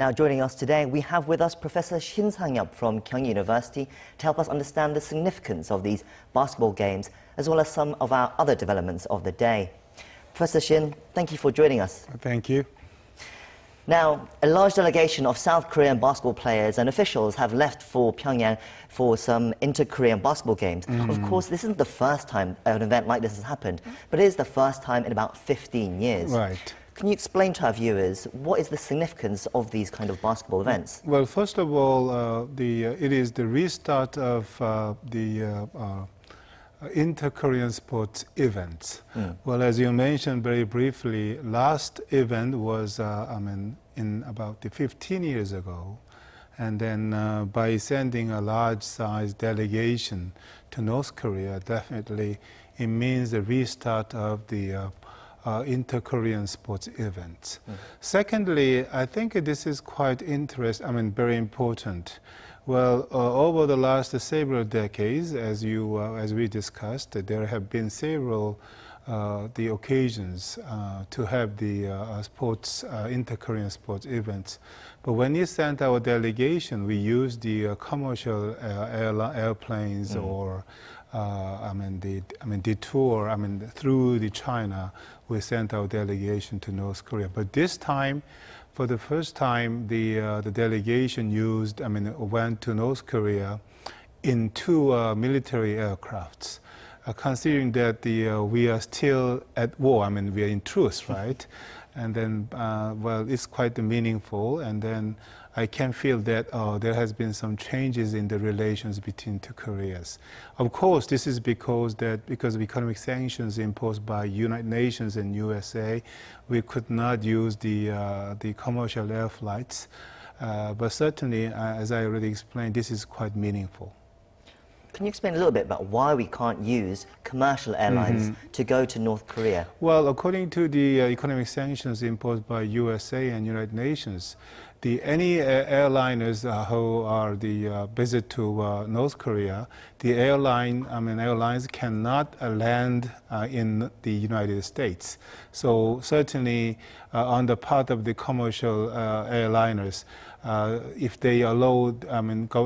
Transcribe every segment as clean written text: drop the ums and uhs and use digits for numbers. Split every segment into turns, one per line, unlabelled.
Now, joining us today, we have with us Professor Shin Sang-hyup from Kyunghee University to help us understand the significance of these basketball games, as well as some of our other developments of the day. Professor Shin, thank you for joining us.
Thank you.
Now, a large delegation of South Korean basketball players and officials have left for Pyongyang for some inter-Korean basketball games. Of course, this isn't the first time an event like this has happened, but it is the first time in about 15 years.
Right.
Can you explain to our viewers what is the significance of these kind of basketball events?
Well, first of all, it is the restart of the inter-Korean sports events. Well, as you mentioned very briefly, last event was, in about 15 years ago. And then by sending a large-sized delegation to North Korea, definitely it means the restart of the inter-Korean sports events. Secondly, I think this is quite interesting, very important. Well, over the last several decades, as we discussed, there have been several the occasions to have the inter-Korean sports events. But when we sent our delegation, we used the commercial airplanes or detour. Through the China, we sent our delegation to North Korea. But this time, for the first time, the delegation went to North Korea in two military aircrafts. Considering that we are still at war, we are in truce, right? And then, well, it's quite meaningful. And then I can feel that there has been some changes in the relations between two Koreas. Of course, this is because of economic sanctions imposed by United Nations and USA, we could not use the commercial air flights. But certainly, as I already explained, this is quite meaningful.
Can you explain a little bit about why we can't use commercial airlines to go to North Korea?
Well, according to the economic sanctions imposed by USA and United Nations, any airliners who are the visit to North Korea, the airlines cannot land in the United States. So certainly, on the part of the commercial airliners, if they allow,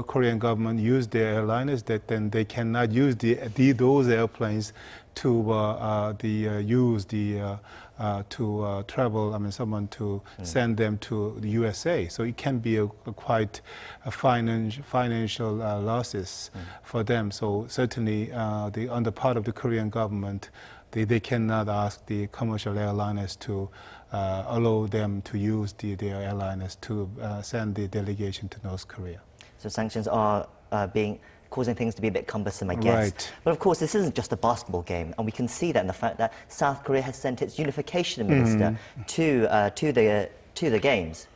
Korean government use their airliners, then they cannot use those airplanes to travel. Someone to send them to the USA. So it can be quite a financial losses for them. So certainly, on the part of the Korean government, they cannot ask the commercial airliners to allow them to use their airliners to send the delegation to North Korea.
So sanctions are causing things to be a bit cumbersome, I guess.
Right.
But of course, this isn't just a basketball game, and we can see that in the fact that South Korea has sent its unification minister to the games.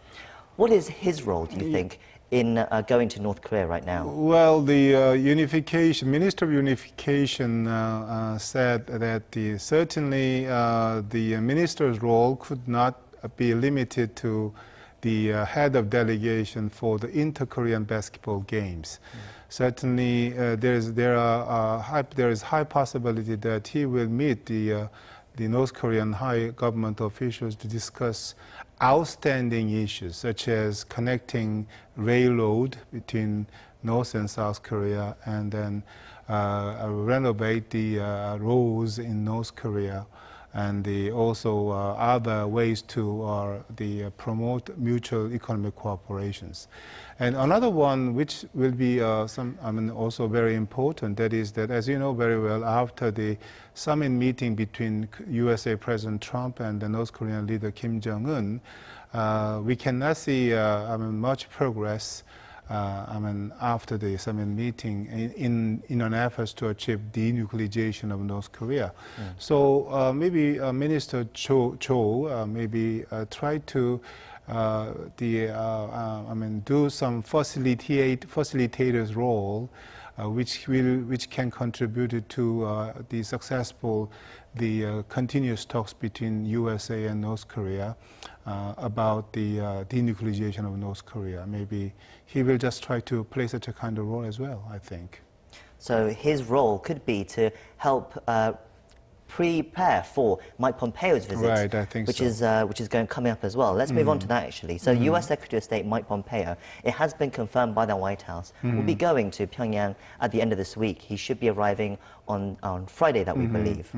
What is his role, do you think, in going to North Korea right now?
Well, the Minister of Unification said that certainly the minister's role could not be limited to the head of delegation for the inter-Korean basketball games. Certainly, there is high possibility that he will meet the North Korean high government officials to discuss outstanding issues such as connecting railroad between North and South Korea, and then renovate the roads in North Korea, and also other ways to promote mutual economic cooperations. And another one which will be also very important, that is that, as you know very well, after the summit meeting between USA President Trump and the North Korean leader Kim Jong-un, we cannot see much progress after the summit meeting in an effort to achieve denuclearization of North Korea. So maybe Minister Cho maybe try to do some facilitator's role, which can contribute to the successful continuous talks between USA and North Korea about the denuclearization of North Korea. Maybe he will just try to play such a kind of role as well, I think.
So his role could be to help prepare for Mike Pompeo's visit,
Right, I think
which
so.
is coming up as well. Let's move on to that actually. So, U.S. Secretary of State Mike Pompeo, it has been confirmed by the White House, will be going to Pyongyang at the end of this week. He should be arriving on Friday, that we believe.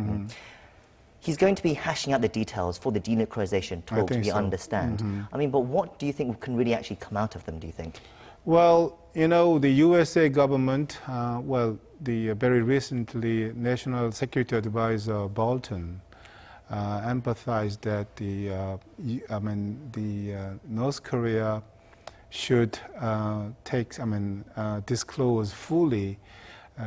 He's going to be hashing out the details for the denuclearization talks, we understand. I mean, but what do you think can really actually come out of them, do you think?
Well, you know, the USA government, the very recently National Security Advisor Bolton emphasized that the North Korea should disclose fully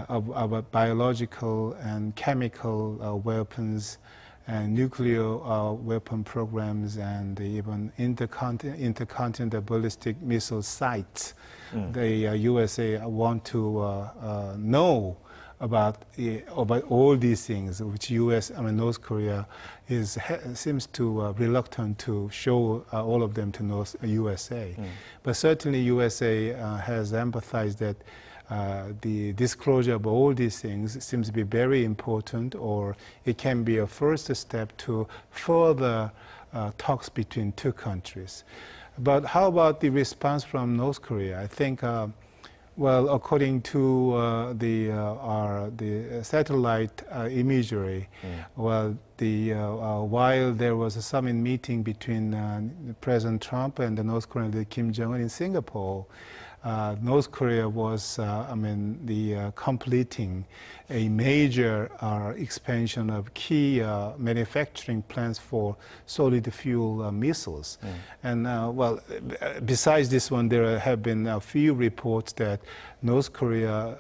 about biological and chemical weapons and nuclear weapon programs and even intercontinental ballistic missile sites. The USA want to know about all these things, which North Korea seems to reluctant to show all of them to USA. But certainly USA has emphasized that the disclosure of all these things seems to be very important, or it can be a first step to further talks between two countries. But how about the response from North Korea? I think, according to the satellite imagery, while there was a summit meeting between President Trump and the North Korean leader Kim Jong-un in Singapore, North Korea was, completing a major expansion of key manufacturing plants for solid fuel missiles. And besides this one, there have been a few reports that North Korea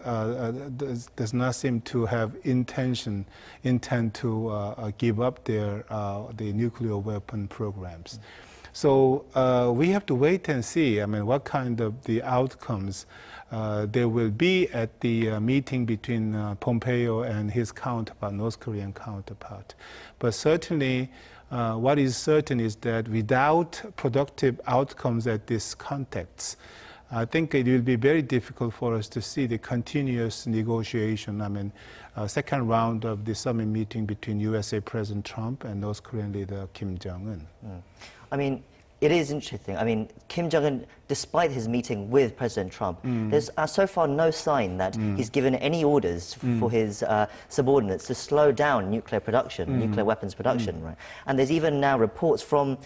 does not seem to have intent to give up the nuclear weapon programs. So we have to wait and see, what kind of the outcomes there will be at the meeting between Pompeo and his counterpart, North Korean counterpart. But certainly, what is certain is that without productive outcomes at this context, I think it will be very difficult for us to see the continuous negotiation, second round of the summit meeting between USA President Trump and North Korean leader Kim Jong-un.
I mean, it is interesting. I mean, Kim Jong-un, despite his meeting with President Trump, there's so far no sign that he's given any orders for his subordinates to slow down nuclear production, nuclear weapons production, right? And there's even now reports from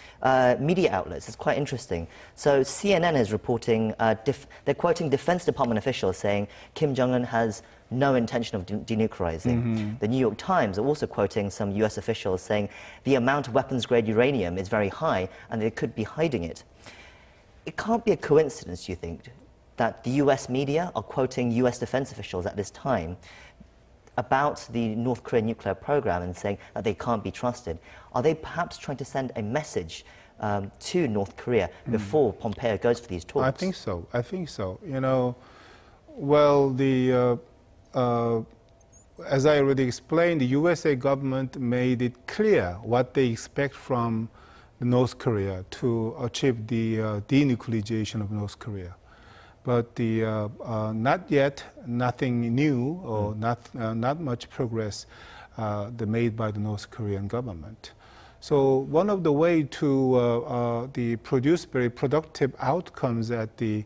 media outlets. It's quite interesting. So CNN is reporting, they're quoting Defense Department officials saying Kim Jong-un has no intention of denuclearizing. The New York Times are also quoting some US officials saying the amount of weapons-grade uranium is very high and they could be hiding it. It can't be a coincidence, you think, that the US media are quoting US defense officials at this time about the North Korean nuclear program and saying that they can't be trusted. Are they perhaps trying to send a message to North Korea before Pompeo goes for these talks?
I think so. I think so. You know, well, as I already explained, the USA government made it clear what they expect from North Korea to achieve the denuclearization of North Korea. But not yet, nothing new or not much progress made by the North Korean government. So one of the ways to produce very productive outcomes at the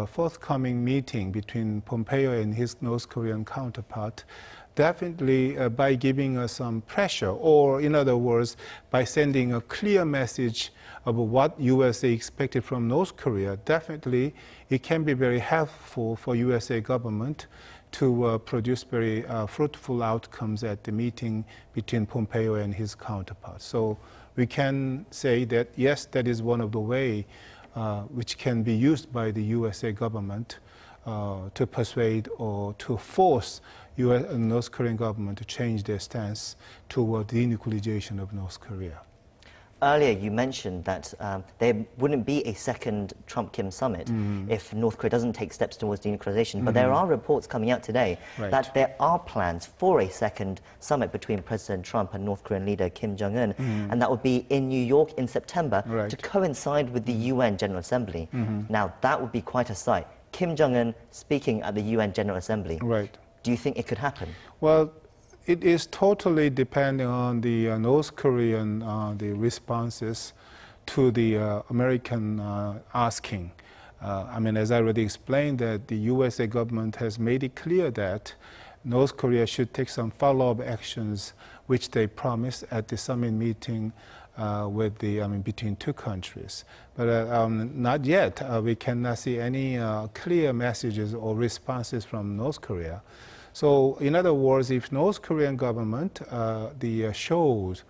forthcoming meeting between Pompeo and his North Korean counterpart, definitely by giving us some pressure, or in other words, by sending a clear message of what USA expected from North Korea, definitely it can be very helpful for USA government to produce very fruitful outcomes at the meeting between Pompeo and his counterpart. So we can say that, yes, that is one of the ways which can be used by the USA government to persuade or to force US and North Korean government to change their stance toward the denuclearization of North Korea.
Earlier, you mentioned that there wouldn't be a second Trump-Kim summit if North Korea doesn't take steps towards denuclearization. But there are reports coming out today that there are plans for a second summit between President Trump and North Korean leader Kim Jong-un, and that would be in New York in September to coincide with the UN General Assembly. Now, that would be quite a sight. Kim Jong-un speaking at the UN General Assembly. Do you think it could happen?
Well, it is totally depending on the North Korean the responses to the American asking. I mean, as I already explained, that the USA government has made it clear that North Korea should take some follow-up actions, which they promised at the summit meeting with the, between two countries. But not yet. We cannot see any clear messages or responses from North Korea. So, in other words, if North Korean government shows,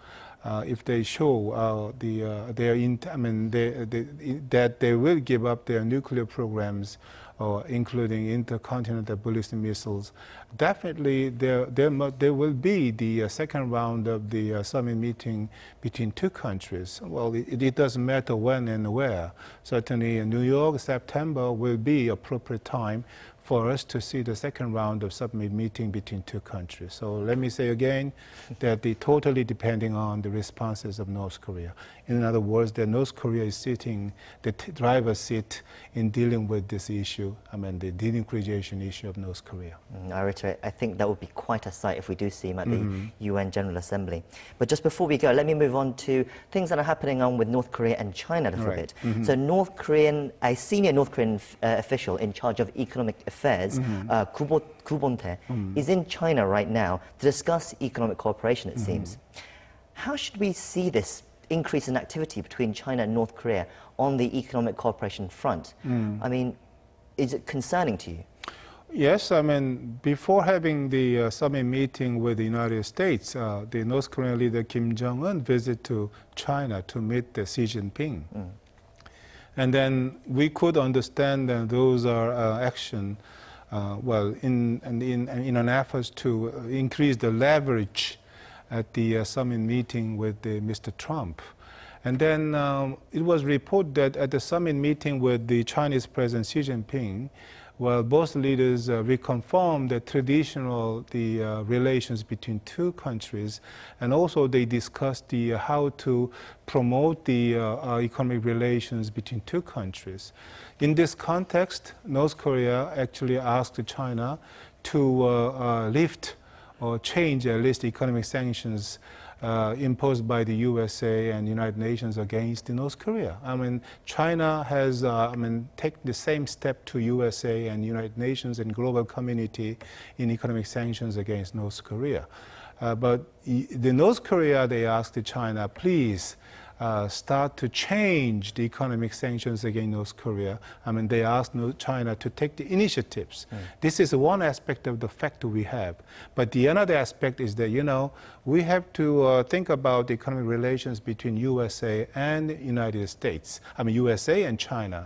if they show that they will give up their nuclear programs, including intercontinental ballistic missiles, definitely there will be the second round of the summit meeting between two countries. Well, it doesn't matter when and where. Certainly in New York, September will be appropriate time for us to see the second round of summit meeting between two countries. So let me say again that totally depending on the responses of North Korea. In other words, that North Korea is sitting the driver's seat in dealing with this issue, the denuclearization issue of North Korea.
I reiterate, I think that would be quite a sight if we do see him at the UN General Assembly. But just before we go, let me move on to things that are happening on with North Korea and China a little bit. So a senior North Korean official in charge of economic affairs, Kubontae, is in China right now to discuss economic cooperation, it seems. How should we see this increase in activity between China and North Korea on the economic cooperation front? I mean, is it concerning to you?
Yes, before having the summit meeting with the United States, the North Korean leader Kim Jong-un visited to China to meet the Xi Jinping. And then we could understand that those are action, in an effort to increase the leverage at the summit meeting with Mr. Trump. And then it was reported that at the summit meeting with the Chinese President Xi Jinping, both leaders reconfirmed the traditional relations between two countries, and also they discussed how to promote the economic relations between two countries. In this context, North Korea actually asked China to lift or change at least economic sanctions imposed by the USA and United Nations against North Korea. China has taken the same step to USA and United Nations and global community in economic sanctions against North Korea. But the North Korea, they asked China, please start to change the economic sanctions against North Korea. They asked China to take the initiatives. This is one aspect of the factor we have. But the another aspect is that, we have to think about the economic relations between USA and United States. USA and China.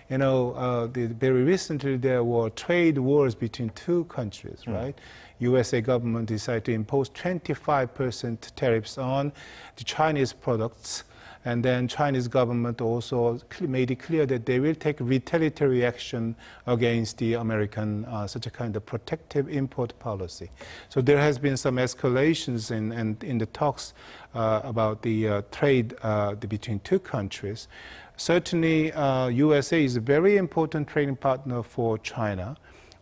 Very recently there were trade wars between two countries, right? USA government decided to impose 25% tariffs on the Chinese products, and then Chinese government also made it clear that they will take retaliatory action against the American such a kind of protective import policy. So there has been some escalations in the talks about the trade between two countries. Certainly, USA is a very important trading partner for China.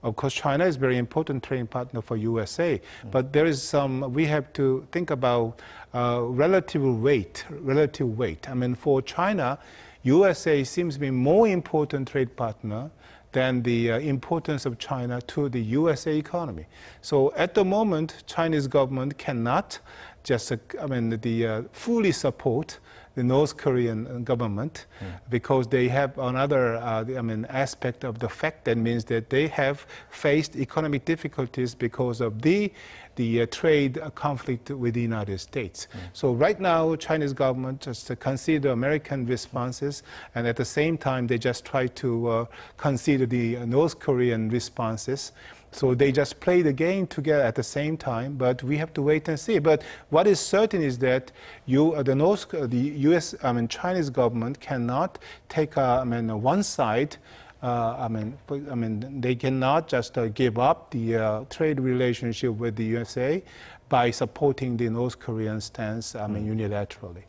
Of course, China is a very important trading partner for USA, but there is we have to think about relative weight. For China, USA seems to be more important trade partner than the importance of China to the USA economy. So at the moment, Chinese government cannot just fully support the North Korean government because they have another aspect of the fact that means that they have faced economic difficulties because of the trade conflict with the United States. So right now, Chinese government just consider American responses, and at the same time, they just try to consider the North Korean responses. So they just play the game together at the same time, but we have to wait and see. But what is certain is that the U.S. Chinese government cannot take one side they cannot just give up the trade relationship with the USA by supporting the North Korean stance, unilaterally.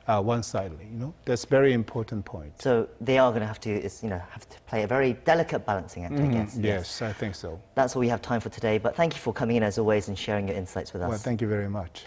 One-sidedly. That's a very important point.
So they are going to have to play a very delicate balancing act, I guess.
Yes, I think so.
That's all we have time for today. But thank you for coming in as always and sharing your insights with us.
Well, thank you very much.